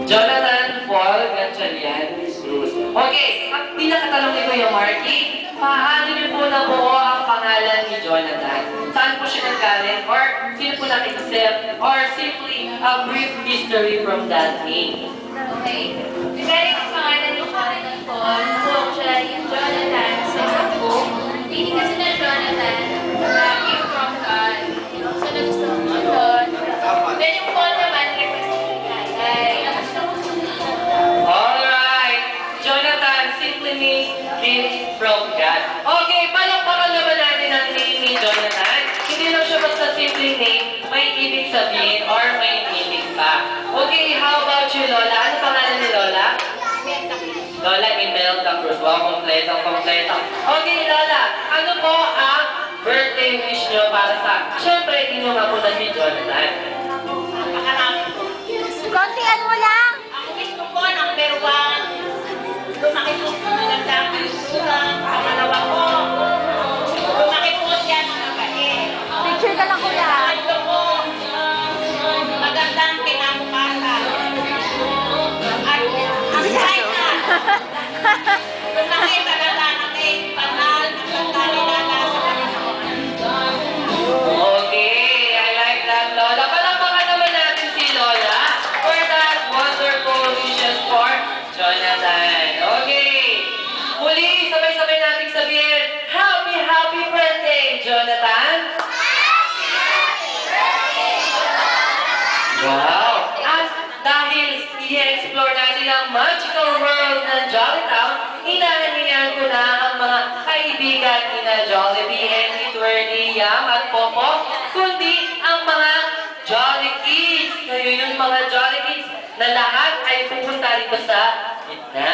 Jonathan Paul Gatchalian Cruz. Okay, ang pinakatanong ni Kuya Marky, paano niyo po nabuo ang pangalan ni Jonathan? Saan po siya nagkaroon? Or sino po nag-isip? Or simply a brief history from that name? Okay. Regarding ang pangalan ni Jonathan Paul, nakuha ko siya yung Jonathan sa isang book. Meaning kasi na Jonathan, came from God. So, nagustuhan ko doon. Then yung Paul naman, represent ay nagustuhan ko siya. Alright! Jonathan simply means gift from God. Okay, palakpakan naman natin ang name ni Jonathan. Hindi lang siya basta simple name, may ibig sabihin or may meaning pa. Okay, how about you, Lola? Ano pangalan ni Lola? Lola Imelda Cruz. Wow, kompleto. Okay, Lola, ano po ang birthday wish nyo para sa... Siyempre, hindi nyo nga po na si Jonathan. Kontian mo lang. Ang wish ko po, number 1, lumaki po po maganda ang kultura. Pangalawa ko, lumaki po siya ng mabait. Picture ka lang kuya. Pangatlo po, magandang kinabukasan. At ang China, lumaki talaga natin banal at kalilala sa Panginoon. Okay, I like that, Lola. Palakpakan naman natin si Lola for that wonderful wishes for Jonathan. Okay. Muli, sabay-sabay natin sabihin, happy birthday, Jonathan! Wow! At dahil i-explore natin ang magical world ng Jollytown, hinahanihan ko na ang mga kaibigan ni na Jollibee and Eternity Yam at Popo, kundi ang mga Jolly Kids. Kayo yung mga Jolly Kids na lahat ay pupunta rito sa gitna.